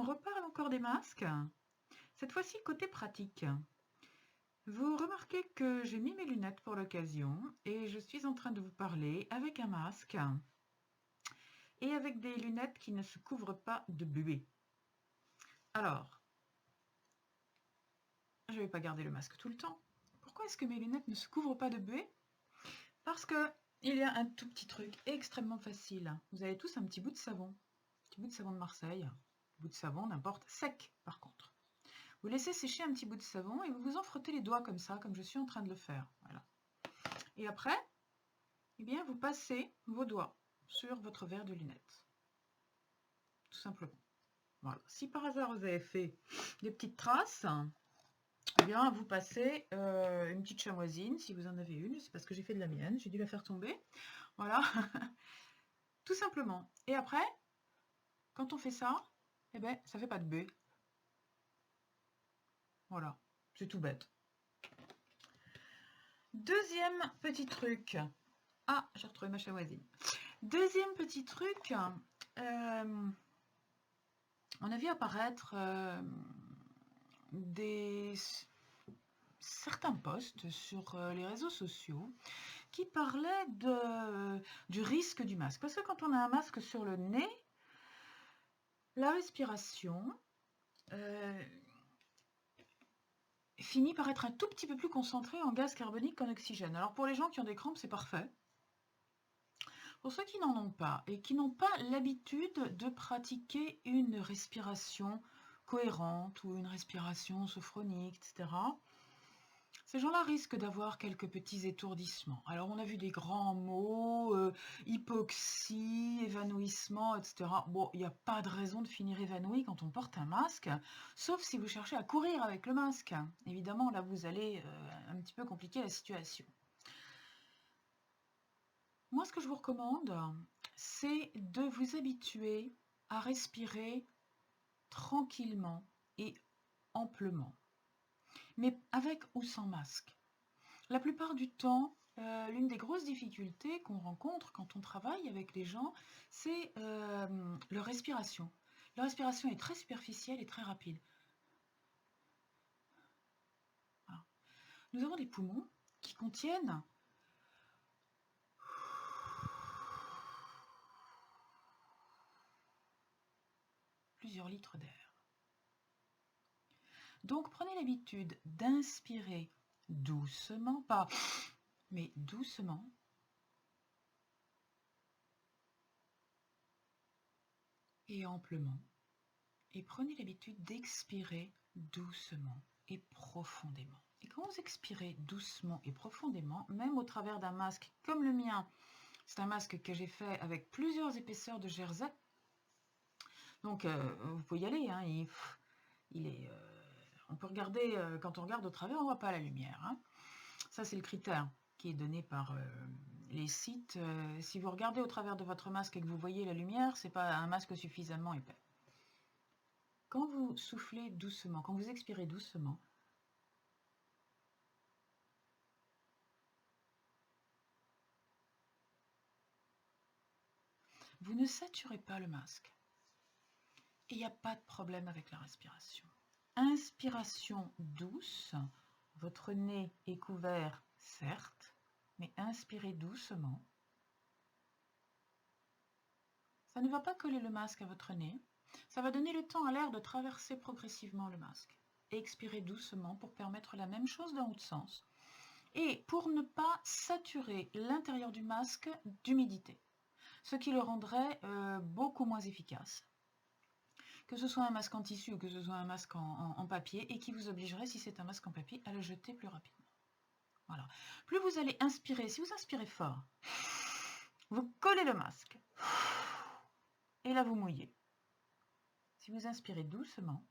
reparle encore des masques. Cette fois-ci, côté pratique. Vous remarquez que j'ai mis mes lunettes pour l'occasion et je suis en train de vous parler avec un masque et avec des lunettes qui ne se couvrent pas de buée. Alors, je ne vais pas garder le masque tout le temps. Pourquoi est-ce que mes lunettes ne se couvrent pas de buée? Parce que il y a un tout petit truc extrêmement facile. Vous avez tous un petit bout de savon. Un petit bout de savon de Marseille. Un bout de savon, n'importe, sec par contre. Vous laissez sécher un petit bout de savon et vous vous en frottez les doigts comme ça, comme je suis en train de le faire. Voilà. Et après, eh bien, vous passez vos doigts sur votre verre de lunettes. Tout simplement. Voilà. Si par hasard vous avez fait des petites traces, eh bien, vous passez une petite chamoisine, si vous en avez une. C'est parce que j'ai fait de la mienne, j'ai dû la faire tomber. Voilà. Tout simplement. Et après, quand on fait ça, eh bien, ça fait pas de buée. Voilà. C'est tout bête. Deuxième petit truc. Ah, j'ai retrouvé ma chamoisine. Deuxième petit truc. On a vu apparaître certains posts sur les réseaux sociaux qui parlaient du risque du masque. Parce que quand on a un masque sur le nez, la respiration finit par être un tout petit peu plus concentrée en gaz carbonique qu'en oxygène. Alors pour les gens qui ont des crampes, c'est parfait. Pour ceux qui n'en ont pas et qui n'ont pas l'habitude de pratiquer une respiration cohérente ou une respiration sophronique, etc., ces gens-là risquent d'avoir quelques petits étourdissements. Alors on a vu des grands mots, hypoxie, évanouissement, etc. Bon, il n'y a pas de raison de finir évanoui quand on porte un masque, sauf si vous cherchez à courir avec le masque. Évidemment, là vous allez un petit peu compliquer la situation. Moi, ce que je vous recommande, c'est de vous habituer à respirer tranquillement et amplement, mais avec ou sans masque. La plupart du temps, l'une des grosses difficultés qu'on rencontre quand on travaille avec les gens, c'est leur respiration. La respiration est très superficielle et très rapide. Voilà. Nous avons des poumons qui contiennent plusieurs litres d'air. Donc prenez l'habitude d'inspirer doucement, pas mais doucement, et amplement. Et prenez l'habitude d'expirer doucement et profondément. Et quand vous expirez doucement et profondément, même au travers d'un masque comme le mien, c'est un masque que j'ai fait avec plusieurs épaisseurs de jersey. Donc vous pouvez y aller, hein, il est, on peut regarder, quand on regarde au travers, on ne voit pas la lumière. Hein. Ça, c'est le critère qui est donné par les sites. Si vous regardez au travers de votre masque et que vous voyez la lumière, ce n'est pas un masque suffisamment épais. Quand vous soufflez doucement, quand vous expirez doucement, vous ne saturez pas le masque. Et il n'y a pas de problème avec la respiration. Inspiration douce, votre nez est couvert, certes, mais inspirez doucement. Ça ne va pas coller le masque à votre nez. Ça va donner le temps à l'air de traverser progressivement le masque. Et expirez doucement pour permettre la même chose dans l'autre sens. Et pour ne pas saturer l'intérieur du masque d'humidité, ce qui le rendrait beaucoup moins efficace. Que ce soit un masque en tissu ou que ce soit un masque en papier, et qui vous obligerait, si c'est un masque en papier, à le jeter plus rapidement. Voilà. Plus vous allez inspirer, si vous inspirez fort, vous collez le masque, et là vous mouillez. Si vous inspirez doucement,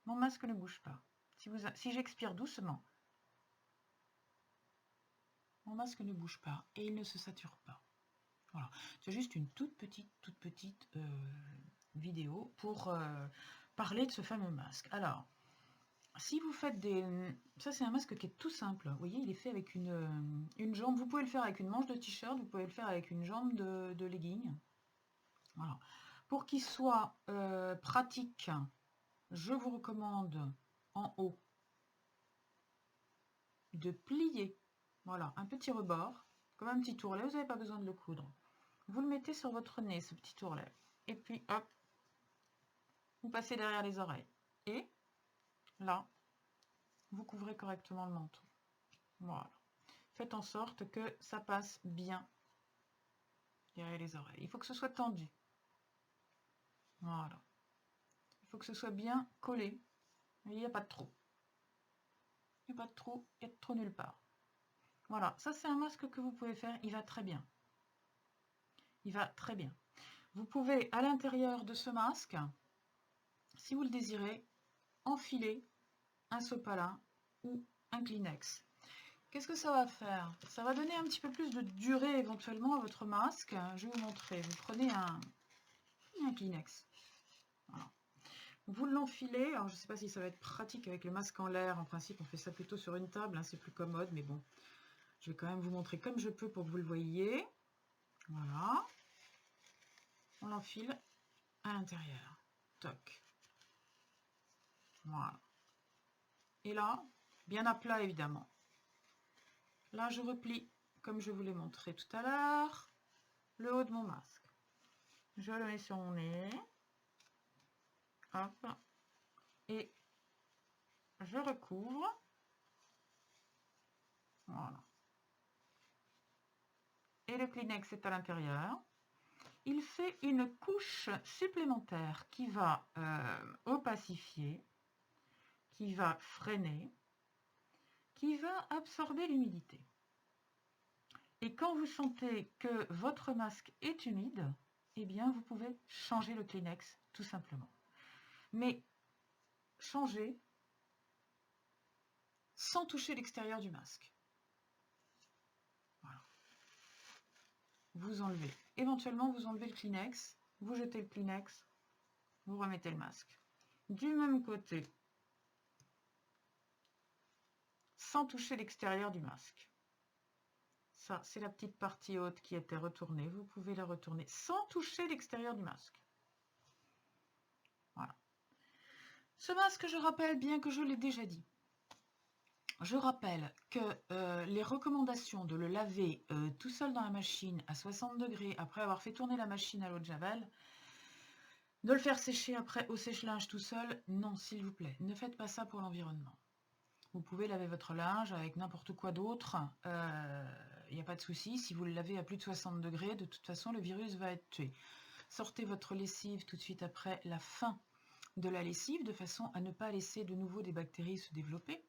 mon masque ne bouge pas. Si j'expire doucement, mon masque ne bouge pas et il ne se sature pas. Voilà. C'est juste une toute petite vidéo pour parler de ce fameux masque. Alors, si vous faites des... Ça, c'est un masque qui est tout simple. Vous voyez, il est fait avec une jambe. Vous pouvez le faire avec une manche de t-shirt, vous pouvez le faire avec une jambe de legging. Voilà. Pour qu'il soit pratique, je vous recommande en haut de plier, voilà, un petit rebord, comme un petit tourlet, vous n'avez pas besoin de le coudre. Vous le mettez sur votre nez, ce petit tourlet, et puis hop, vous passez derrière les oreilles. Et là, vous couvrez correctement le menton. Voilà. Faites en sorte que ça passe bien derrière les oreilles. Il faut que ce soit tendu. Voilà. Il faut que ce soit bien collé. Il n'y a pas de trou. Il n'y a pas de trou, il n'y a de trou nulle part. Voilà, ça c'est un masque que vous pouvez faire, il va très bien. Il va très bien. Vous pouvez, à l'intérieur de ce masque, si vous le désirez, enfiler un sopalin ou un Kleenex. Qu'est-ce que ça va faire? Ça va donner un petit peu plus de durée éventuellement à votre masque. Je vais vous montrer. Vous prenez un Kleenex. Voilà. Vous l'enfilez. Alors je ne sais pas si ça va être pratique avec le masque en l'air. En principe, on fait ça plutôt sur une table. Hein, c'est plus commode, mais bon. Je vais quand même vous montrer comme je peux pour que vous le voyiez. Voilà. On l'enfile à l'intérieur. Toc. Voilà. Et là, bien à plat évidemment. Là, je replie, comme je vous l'ai montré tout à l'heure, le haut de mon masque. Je le mets sur mon nez. Hop. Et je recouvre. Voilà. Et le Kleenex est à l'intérieur. Il fait une couche supplémentaire qui va opacifier, qui va freiner, qui va absorber l'humidité. Et quand vous sentez que votre masque est humide, eh bien vous pouvez changer le Kleenex tout simplement. Mais changer sans toucher l'extérieur du masque. Voilà. Vous enlevez. Éventuellement, vous enlevez le Kleenex, vous jetez le Kleenex, vous remettez le masque. Du même côté, sans toucher l'extérieur du masque. Ça, c'est la petite partie haute qui était retournée. Vous pouvez la retourner sans toucher l'extérieur du masque. Voilà. Ce masque, je rappelle, bien que je l'ai déjà dit, je rappelle que les recommandations de le laver tout seul dans la machine à 60 degrés après avoir fait tourner la machine à l'eau de Javel, de le faire sécher après au sèche-linge tout seul, non, s'il vous plaît, ne faites pas ça pour l'environnement. Vous pouvez laver votre linge avec n'importe quoi d'autre, il n'y a pas de souci. Si vous le lavez à plus de 60 degrés, de toute façon, le virus va être tué. Sortez votre lessive tout de suite après la fin de la lessive, de façon à ne pas laisser de nouveau des bactéries se développer.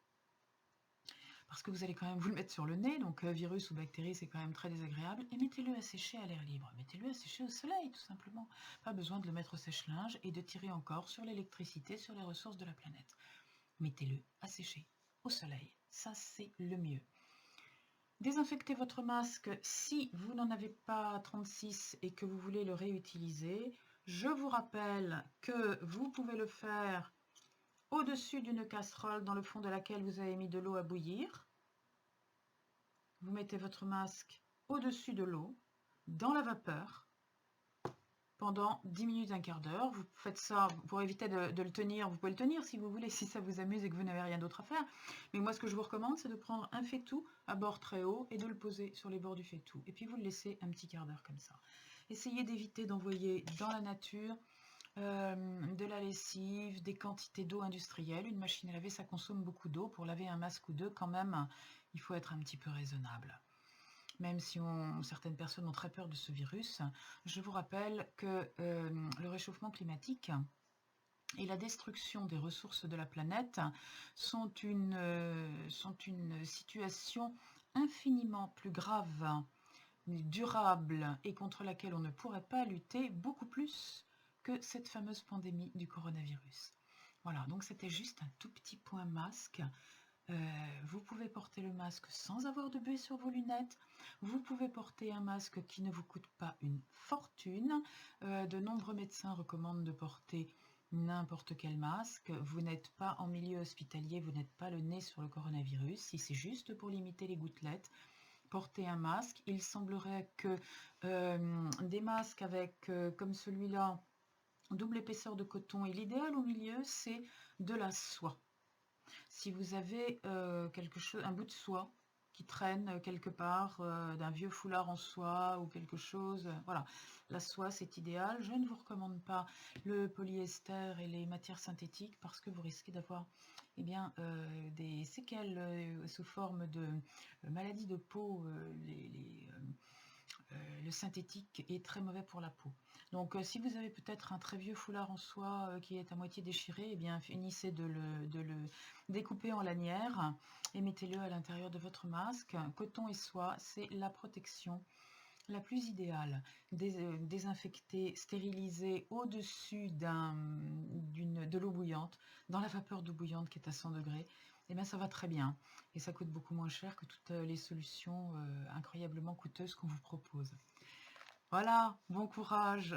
Parce que vous allez quand même vous le mettre sur le nez, donc virus ou bactéries, c'est quand même très désagréable. Et mettez-le à sécher à l'air libre. Mettez-le à sécher au soleil, tout simplement. Pas besoin de le mettre au sèche-linge et de tirer encore sur l'électricité, sur les ressources de la planète. Mettez-le à sécher au soleil. Ça, c'est le mieux. Désinfectez votre masque si vous n'en avez pas 36 et que vous voulez le réutiliser. Je vous rappelle que vous pouvez le faire au-dessus d'une casserole dans le fond de laquelle vous avez mis de l'eau à bouillir. Vous mettez votre masque au-dessus de l'eau, dans la vapeur, pendant 10 minutes, un quart d'heure. Vous faites ça pour éviter de le tenir. Vous pouvez le tenir si vous voulez, si ça vous amuse et que vous n'avez rien d'autre à faire. Mais moi, ce que je vous recommande, c'est de prendre un faitout à bord très haut et de le poser sur les bords du faitout. Et puis, vous le laissez un petit quart d'heure comme ça. Essayez d'éviter d'envoyer dans la nature de la lessive, des quantités d'eau industrielle. Une machine à laver, ça consomme beaucoup d'eau. Pour laver un masque ou deux, quand même, il faut être un petit peu raisonnable. Même si certaines personnes ont très peur de ce virus, je vous rappelle que le réchauffement climatique et la destruction des ressources de la planète sont une situation infiniment plus grave, durable et contre laquelle on ne pourrait pas lutter beaucoup plus que cette fameuse pandémie du coronavirus. Voilà, donc c'était juste un tout petit point masque. Vous pouvez porter le masque sans avoir de buée sur vos lunettes. Vous pouvez porter un masque qui ne vous coûte pas une fortune. De nombreux médecins recommandent de porter n'importe quel masque. Vous n'êtes pas en milieu hospitalier, vous n'êtes pas le nez sur le coronavirus. Si c'est juste pour limiter les gouttelettes, portez un masque. Il semblerait que des masques avec, comme celui-là, double épaisseur de coton. Et l'idéal au milieu, c'est de la soie. Si vous avez quelque chose, un bout de soie qui traîne quelque part, d'un vieux foulard en soie ou quelque chose, voilà, la soie c'est idéal. Je ne vous recommande pas le polyester et les matières synthétiques parce que vous risquez d'avoir eh bien, des séquelles sous forme de maladies de peau. Le synthétique est très mauvais pour la peau. Donc si vous avez peut-être un très vieux foulard en soie qui est à moitié déchiré, eh bien finissez de le découper en lanières et mettez-le à l'intérieur de votre masque. Coton et soie, c'est la protection la plus idéale. Désinfecter, stériliser au-dessus de l'eau bouillante, dans la vapeur d'eau bouillante qui est à 100 degrés, eh bien ça va très bien. Et ça coûte beaucoup moins cher que toutes les solutions incroyablement coûteuses qu'on vous propose. Voilà, bon courage.